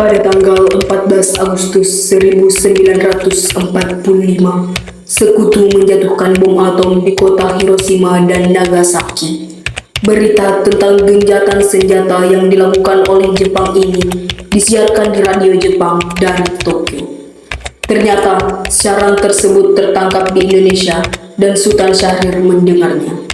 Pada tanggal 14 Agustus 1945, Sekutu menjatuhkan bom atom di kota Hiroshima dan Nagasaki. Berita tentang gencatan senjata yang dilakukan oleh Jepang ini disiarkan di radio Jepang dari Tokyo. Ternyata siaran tersebut tertangkap di Indonesia dan Sultan Syahrir mendengarnya.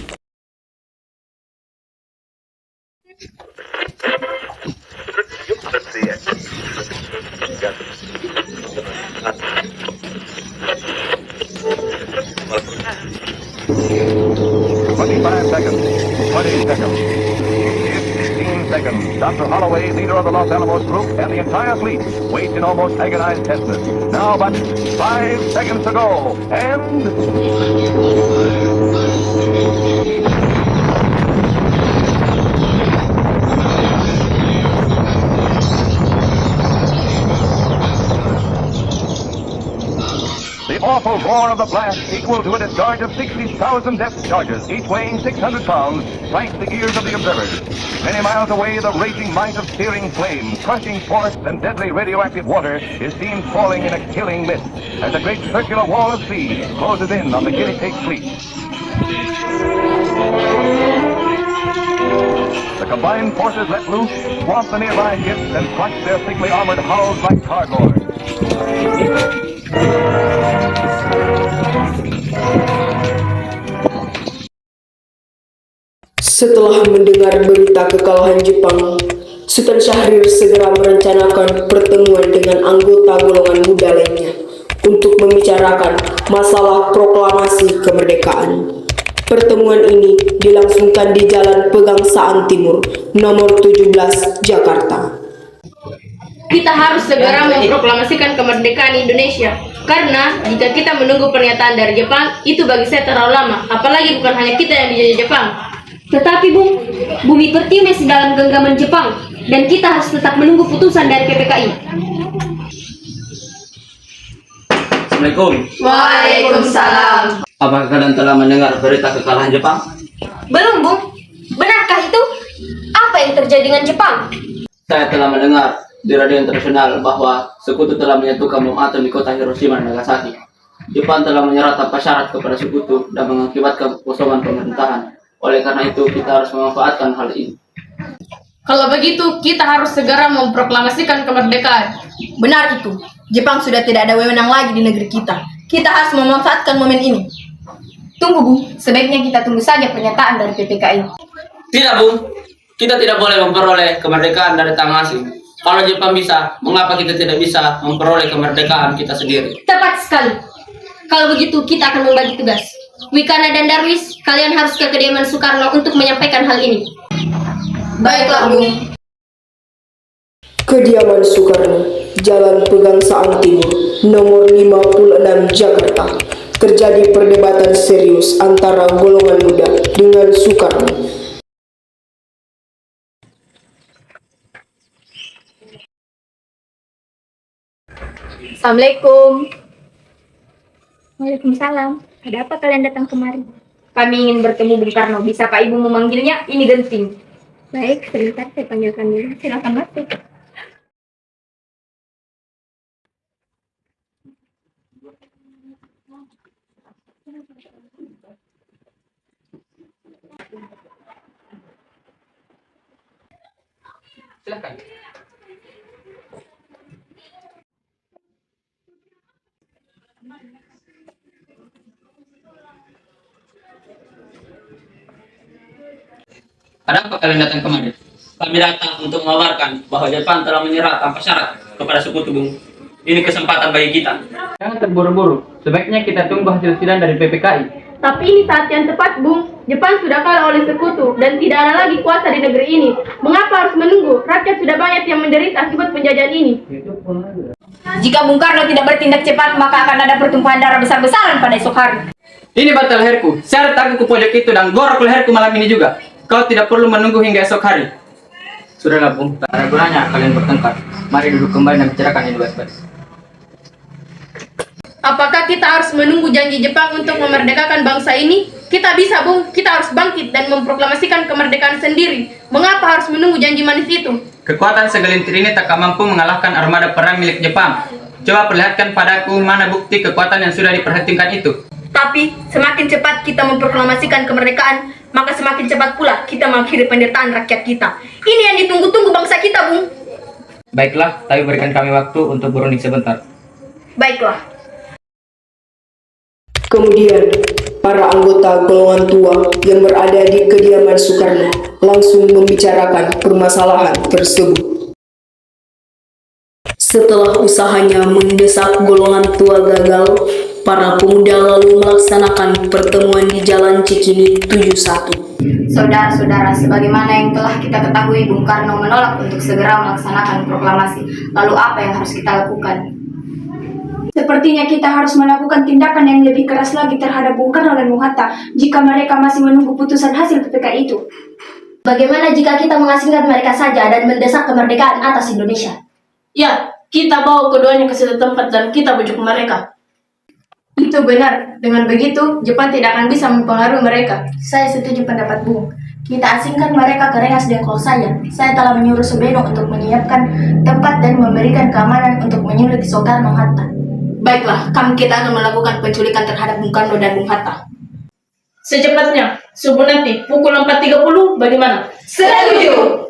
Dr. Holloway, leader of the Los Alamos Group, and the entire fleet wait in almost agonized tenseness. Now, but 5 seconds to go, and... The awful roar of the blast, equal to a discharge of 60,000 depth charges, each weighing 600 pounds, strikes the ears of the observers. Many miles away, the raging might of searing flames, crushing forests, and deadly radioactive water is seen falling in a killing mist as a great circular wall of sea closes in on the guinea pig fleet. The combined forces let loose, swamp the nearby ships, and crush their thickly armored hulls like cardboard. Setelah mendengar berita kekalahan Jepang, Sultan Syahrir segera merencanakan pertemuan dengan anggota golongan muda lainnya untuk membicarakan masalah proklamasi kemerdekaan. Pertemuan ini dilangsungkan di Jalan Pegangsaan Timur, nomor 17, Jakarta. Kita harus segera memproklamasikan kemerdekaan Indonesia, karena jika kita menunggu pernyataan dari Jepang, itu bagi saya terlalu lama, apalagi bukan hanya kita yang dijajah Jepang. Tetapi Bung, bumi pertiwi masih dalam genggaman Jepang, dan kita harus tetap menunggu putusan dari PPKI. Assalamualaikum. Waalaikumsalam. Apakah kalian telah mendengar berita kekalahan Jepang? Belum Bung, benarkah itu? Apa yang terjadi dengan Jepang? Saya telah mendengar di radio internasional bahwa Sekutu telah menyatukan bom atom di kota Hiroshima dan Nagasaki. Jepang telah menyerah tanpa syarat kepada Sekutu dan mengakibatkan kekosongan pemerintahan. Oleh karena itu, kita harus memanfaatkan hal ini. Kalau begitu, kita harus segera memproklamasikan kemerdekaan. Benar itu. Jepang sudah tidak ada wewenang lagi di negeri kita. Kita harus memanfaatkan momen ini. Tunggu Bung, sebaiknya kita tunggu saja pernyataan dari PPKI. Tidak, Bung. Kita tidak boleh memperoleh kemerdekaan dari tangan asing. Kalau Jepang bisa, mengapa kita tidak bisa memperoleh kemerdekaan kita sendiri? Tepat sekali. Kalau begitu, kita akan membagi tugas. Wikana dan Darwis, kalian harus ke kediaman Soekarno untuk menyampaikan hal ini. Baiklah, Bung. Kediaman Soekarno, Jalan Pegangsaan Timur, nomor 56, Jakarta. Terjadi perdebatan serius antara golongan muda dengan Soekarno. Assalamualaikum. Waalaikumsalam. Ada apa kalian datang kemari? Kami ingin bertemu Bung Karno. Bisa Pak Ibu memanggilnya? Ini genting. Baik, sebentar saya panggilkan dulu. Silakan masuk. Silakan. Ada apa kalian datang kemari? Kami datang untuk mengabarkan bahwa Jepang telah menyerah tanpa syarat kepada Sekutu, Bung. Ini kesempatan bagi kita. Jangan terburu-buru. Sebaiknya kita tunggu hasil sidang dari PPKI. Tapi ini saat yang tepat, Bung. Jepang sudah kalah oleh Sekutu dan tidak ada lagi kuasa di negeri ini. Mengapa harus menunggu? Rakyat sudah banyak yang menderita akibat penjajahan ini. Jika Bung Karno tidak bertindak cepat, maka akan ada pertumpahan darah besar-besaran pada esok hari. Ini batal leherku. Seret aku ke pojok itu dan gorok leherku malam ini juga. Kau tidak perlu menunggu hingga esok hari. Sudahlah, Bung. Tak ada gunanya kalian bertengkar. Mari duduk kembali dan bicarakan ini baik-baik. Apakah kita harus menunggu janji Jepang untuk memerdekakan bangsa ini? Kita bisa, Bung. Kita harus bangkit dan memproklamasikan kemerdekaan sendiri. Mengapa harus menunggu janji manis itu? Kekuatan segelintir ini tak mampu mengalahkan armada perang milik Jepang. Coba perlihatkan padaku mana bukti kekuatan yang sudah diperhitungkan itu. Tapi semakin cepat kita memproklamasikan kemerdekaan, maka semakin cepat pula kita mengakhiri penderitaan rakyat kita. Ini yang ditunggu-tunggu bangsa kita, Bung. Baiklah, tapi berikan kami waktu untuk berunding sebentar. Baiklah. Kemudian, para anggota golongan tua yang berada di kediaman Soekarno langsung membicarakan permasalahan tersebut. Setelah usahanya mendesak golongan tua gagal, para pemuda lalu melaksanakan pertemuan di Jalan Cikini 71. Saudara-saudara, sebagaimana yang telah kita ketahui, Bung Karno menolak untuk segera melaksanakan proklamasi. Lalu apa yang harus kita lakukan? Sepertinya kita harus melakukan tindakan yang lebih keras lagi terhadap Bung Karno dan Bung Hatta jika mereka masih menunggu putusan hasil PPK itu. Bagaimana jika kita mengasingkan mereka saja dan mendesak kemerdekaan atas Indonesia? Ya, kita bawa keduanya ke suatu tempat dan kita bujuk mereka. Itu benar. Dengan begitu, Jepang tidak akan bisa mempengaruhi mereka. Saya setuju pendapat Bung. Kita asingkan mereka ke Rengas Dengklok saja. Saya telah menyuruh Subeno untuk menyiapkan tempat dan memberikan keamanan untuk menyulut Soekarno-Hatta. Baiklah, kita akan melakukan penculikan terhadap Bung Karno dan Bung Hatta. Secepatnya, subuh nanti, pukul 4.30, bagaimana? Setuju!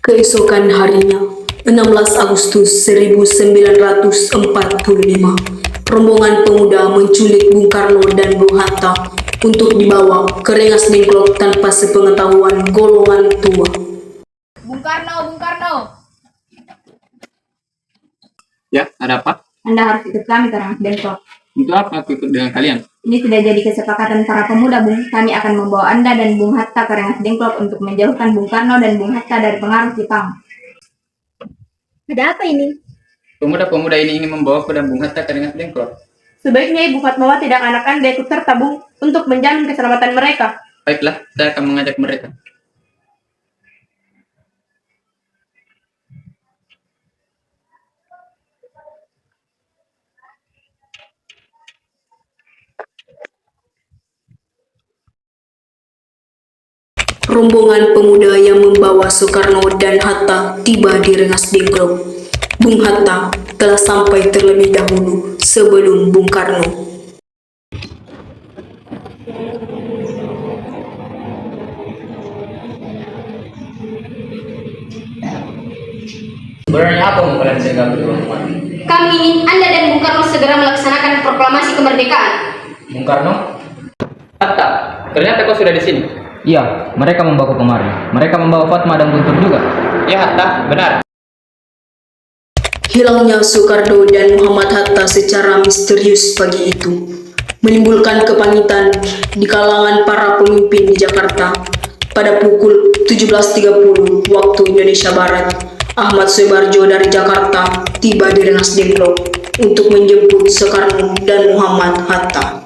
Keesokan harinya, 16 Agustus 1945, rombongan pemuda menculik Bung Karno dan Bung Hatta untuk dibawa ke Rengas Dengklok tanpa sepengetahuan golongan tua. Bung Karno, Bung Karno. Ya, ada apa? Anda harus ikut kami ke Rengas Dengklok. Untuk apa aku ikut dengan kalian? Ini sudah jadi kesepakatan para pemuda, Bung. Kami akan membawa Anda dan Bung Hatta ke Rengas Dengklok untuk menjauhkan Bung Karno dan Bung Hatta dari pengaruh Jepang. Ada apa ini? Pemuda-pemuda ini ingin membawa aku dan Bung Hatta ke Rengas Dengklok. Sebaiknya Ibu Fatmawati dan anak Anda ikut serta, Bung, untuk menjamin keselamatan mereka. Baiklah, saya akan mengajak mereka. Rombongan pemuda yang membawa Soekarno dan Hatta tiba di Rengas Dengklok. Bung Hatta telah sampai terlebih dahulu sebelum Bung Karno. Sebenarnya apa yang kalian sehingga berdua? Kami ingin Anda dan Bung Karno segera melaksanakan proklamasi kemerdekaan. Bung Karno? Hatta, ternyata kau sudah di sini. Iya, mereka membawa kemari. Mereka membawa Fatma dan Guntur juga. Ya Hatta, benar. Hilangnya Soekarno dan Muhammad Hatta secara misterius pagi itu menimbulkan kepanikan di kalangan para pemimpin di Jakarta. Pada pukul 17.30 waktu Indonesia Barat, Ahmad Soebarjo dari Jakarta tiba di Rengas Dengklok untuk menjemput Soekarno dan Muhammad Hatta.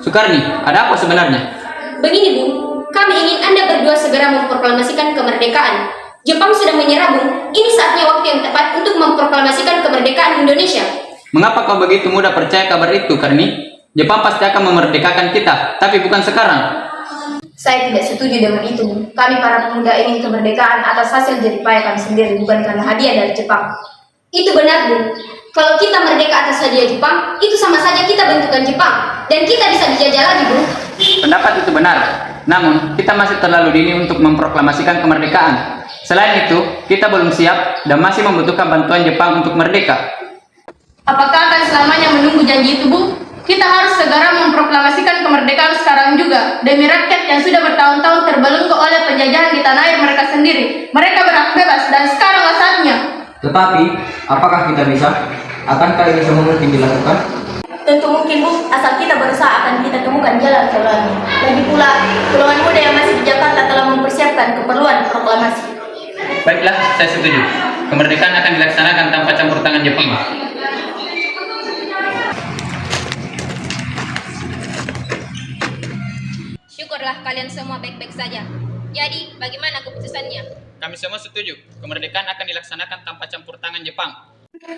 Sukarni, ada apa sebenarnya? Begini, Bung. Kami ingin Anda berdua segera memproklamasikan kemerdekaan. Jepang sudah menyerah, Bung. Ini saatnya waktu yang tepat untuk memproklamasikan kemerdekaan Indonesia. Mengapa kau begitu mudah percaya kabar itu, Karni? Jepang pasti akan memerdekakan kita, tapi bukan sekarang. Saya tidak setuju dengan itu, Bung. Kami para pemuda ingin kemerdekaan atas hasil jerih payah kami sendiri, bukan karena hadiah dari Jepang. Itu benar, Bung. Kalau kita merdeka atas hadiah Jepang, itu sama saja kita bentukan Jepang. Dan kita bisa dijajah lagi, Bung. Pendapat itu benar. Namun, kita masih terlalu dini untuk memproklamasikan kemerdekaan. Selain itu, kita belum siap dan masih membutuhkan bantuan Jepang untuk merdeka. Apakah akan selamanya menunggu janji itu, Bung? Kita harus segera memproklamasikan kemerdekaan sekarang juga, demi rakyat yang sudah bertahun-tahun terbelenggu oleh penjajahan di tanah air mereka sendiri. Mereka berhak bebas dan sekaranglah saatnya. Tetapi, apakah kita bisa? Akankah ini semua mungkin dilakukan? Tentu mungkin, Bung, asal kita berusaha akan kita temukan jalan-jalannya. Lagi pula, golongan muda yang masih di Jakarta telah mempersiapkan keperluan proklamasi. Baiklah, saya setuju. Kemerdekaan akan dilaksanakan tanpa campur tangan Jepang. Syukurlah kalian semua baik-baik saja. Jadi, bagaimana keputusannya? kami semua setuju. Kemerdekaan akan dilaksanakan tanpa campur tangan Jepang.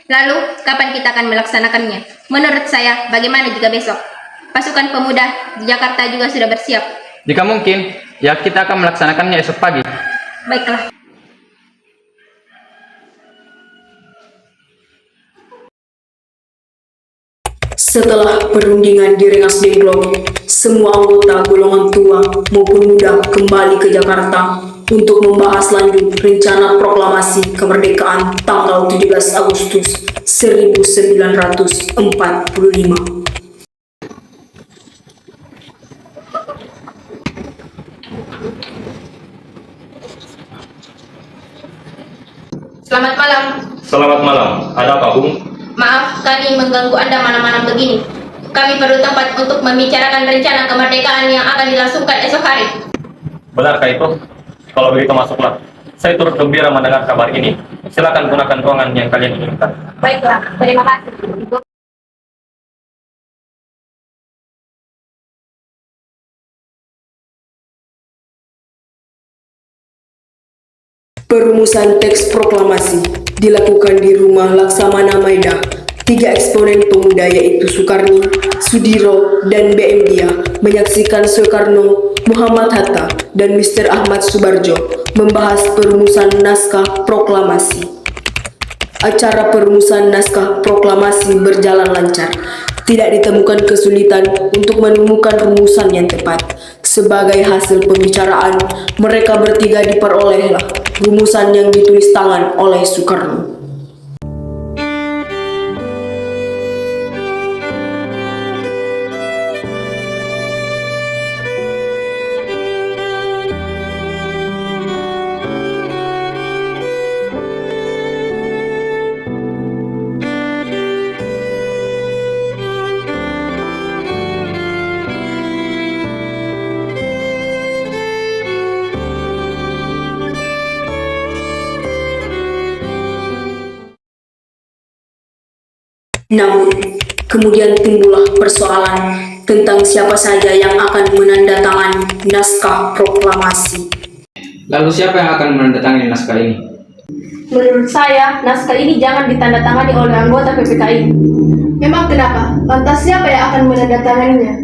Lalu, kapan kita akan melaksanakannya? Menurut saya, bagaimana jika besok? Pasukan pemuda di Jakarta juga sudah bersiap. Jika mungkin, ya kita akan melaksanakannya esok pagi. Baiklah. Setelah perundingan di Rengas Dengklok, semua anggota golongan tua maupun muda kembali ke Jakarta untuk membahas lanjut rencana proklamasi kemerdekaan tanggal 17 Agustus 1945. Selamat malam. Selamat malam. Ada apa, Bung? Maaf, kami mengganggu Anda malam-malam begini. Kami perlu tempat untuk membicarakan rencana kemerdekaan yang akan dilangsungkan esok hari. Benarkah itu? Kalau begitu masuklah. Saya turut gembira mendengar kabar ini. Silakan gunakan ruangan yang kalian inginkan. Baiklah, terima kasih. Perumusan teks proklamasi dilakukan di rumah Laksamana Maida. 3 eksponen pemuda yaitu Soekarno, Sudiro, dan BM Dia menyaksikan Soekarno, Muhammad Hatta, dan Mr. Ahmad Subarjo membahas perumusan naskah proklamasi. Acara perumusan naskah proklamasi berjalan lancar. Tidak ditemukan kesulitan untuk menemukan rumusan yang tepat. Sebagai hasil pembicaraan, mereka bertiga diperolehlah rumusan yang ditulis tangan oleh Soekarno. Namun, kemudian timbullah persoalan tentang siapa saja yang akan menandatangani naskah proklamasi. Lalu siapa yang akan menandatangani naskah ini? Menurut saya, naskah ini jangan ditandatangani oleh anggota PPKI. Memang kenapa? Lantas siapa yang akan menandatanganinya?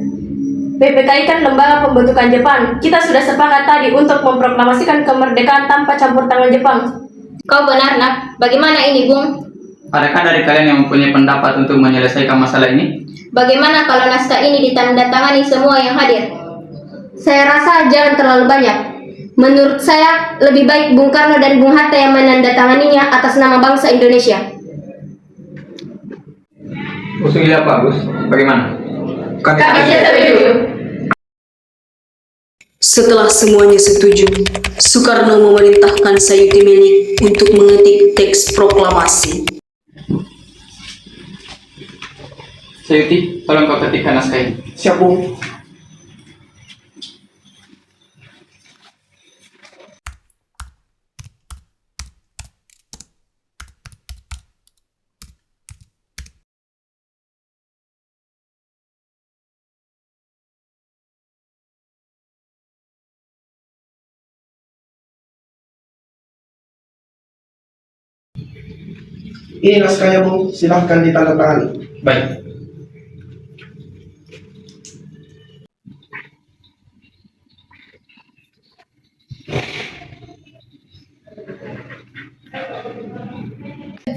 PPKI kan lembaga pembentukan Jepang. Kita sudah sepakat tadi untuk memproklamasikan kemerdekaan tanpa campur tangan Jepang. Kau benar, Nak. Bagaimana ini, Bung? Adakah dari kalian yang mempunyai pendapat untuk menyelesaikan masalah ini? Bagaimana kalau naskah ini ditandatangani semua yang hadir? Saya rasa jangan terlalu banyak. Menurut saya, lebih baik Bung Karno dan Bung Hatta yang menandatanganinya atas nama bangsa Indonesia. Usulnya Pak Gus, bagaimana? Kami setuju. Setelah semuanya setuju, Soekarno memerintahkan Sayuti Melik untuk mengetik teks proklamasi. Sayuti, tolong kau ketikkan naskah ini. Siap, Bung. Ini naskahnya, Bung. Silahkan ditandatangani. Baik.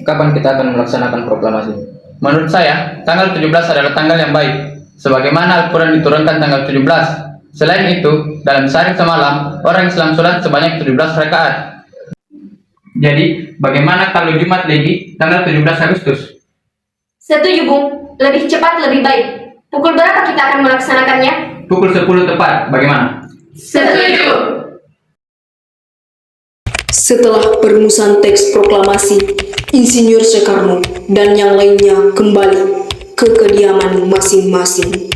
Kapan kita akan melaksanakan proklamasi? Menurut saya, tanggal 17 adalah tanggal yang baik. Sebagaimana Al-Quran diturunkan tanggal 17. Selain itu, dalam sehari semalam, orang Islam sholat sebanyak 17 rakaat. Jadi, bagaimana kalau Jumat Legi tanggal 17 Agustus? Setuju, Bung. Lebih cepat, lebih baik. Pukul berapa kita akan melaksanakannya? Pukul 10 tepat, bagaimana? Setuju. Setelah perumusan teks proklamasi, Insinyur Soekarno dan yang lainnya kembali ke kediaman masing-masing.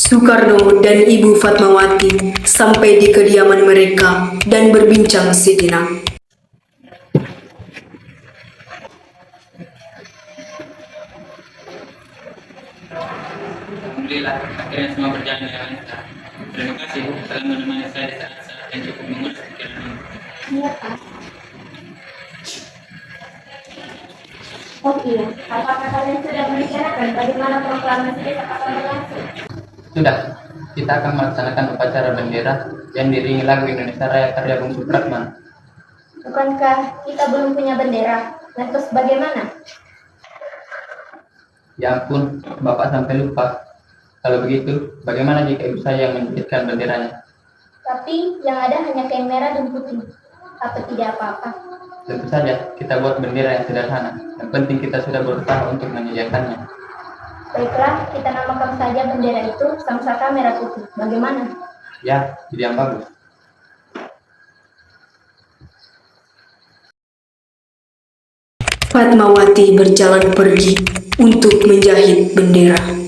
Soekarno dan Ibu Fatmawati sampai di kediaman mereka dan berbincang sejenak. Alhamdulillah, akhirnya semua berjalan dengan lancar. Terima kasih telah menemani saya di saat-saat yang cukup mengurus pikiran ini. Iya, Pak. Oh iya, apakah kalian sudah membicarakan bagaimana proklamasi besok akan berlangsung? Sudah, kita akan melaksanakan upacara bendera yang diiringi lagu Indonesia Raya karya Bung Supratman. Bukankah kita belum punya bendera? Lantas bagaimana? Ya ampun, Bapak sampai lupa. Kalau begitu, bagaimana jika ibu saya yang menjadikan benderanya? Tapi yang ada hanya kain merah dan putih. Apa tidak apa-apa? Tentu saja, kita buat bendera yang sederhana. Yang penting kita sudah berusaha untuk menyediakannya. Baiklah, kita namakan saja bendera itu Samsaka Merah Putih. Bagaimana? Ya, ide yang bagus. Fatmawati berjalan pergi untuk menjahit bendera.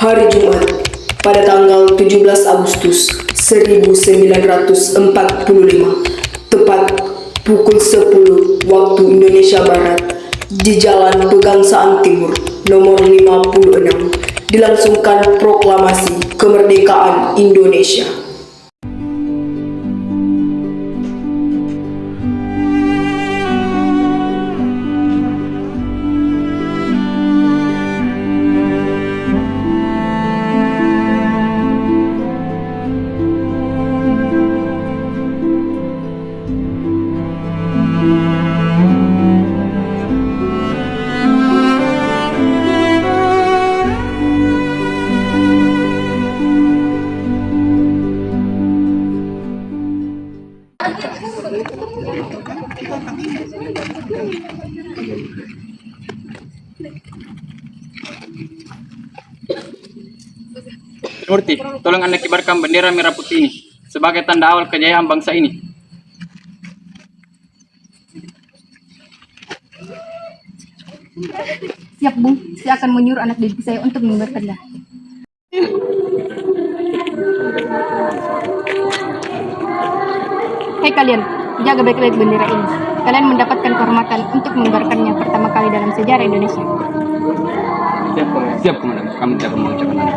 Hari Jumat, pada tanggal 17 Agustus 1945, tepat pukul 10 waktu Indonesia Barat, di Jalan Pegangsaan Timur nomor 56, dilangsungkan proklamasi kemerdekaan Indonesia. Murti, tolong Anda kibarkan bendera merah putih ini sebagai tanda awal kejayaan bangsa ini. Siap, Bung. Saya akan menyuruh anak didik saya untuk mengibarkannya. Hei kalian, jaga baik-baik bendera ini. Kalian mendapatkan kehormatan untuk mengibarkannya pertama kali dalam sejarah Indonesia. Siap, Komandan. Kami tidak akan mengucapkan Anda.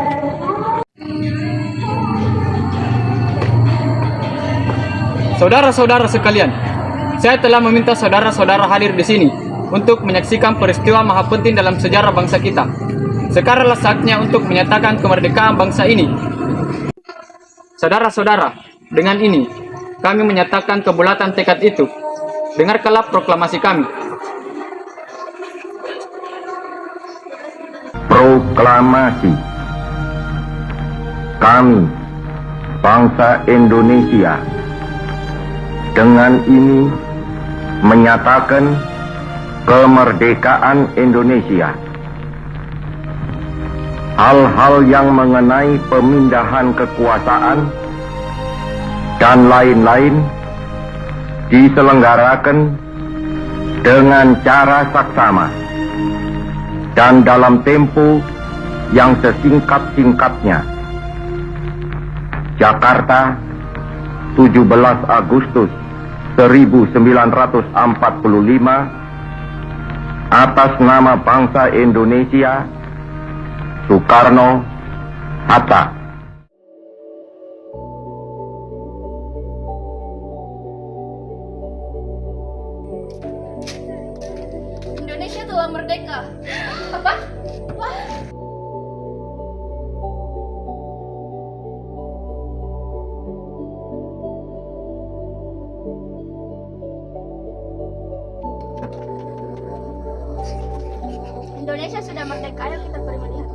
Saudara-saudara sekalian, saya telah meminta saudara-saudara hadir di sini untuk menyaksikan peristiwa maha penting dalam sejarah bangsa kita. Sekaranglah saatnya untuk menyatakan kemerdekaan bangsa ini. Saudara-saudara, dengan ini kami menyatakan kebulatan tekad itu. Dengarkanlah proklamasi kami. Proklamasi. Kami, bangsa Indonesia, dengan ini menyatakan kemerdekaan Indonesia. Hal-hal yang mengenai pemindahan kekuasaan dan lain-lain diselenggarakan dengan cara saksama dan dalam tempo yang sesingkat-singkatnya. Jakarta, 17 Agustus 1945, atas nama bangsa Indonesia, Soekarno, Hatta. merdeka. Apa? Wah. Indonesia sudah merdeka, ayo kita pergi melihat.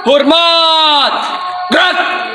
Hormat! Gerak!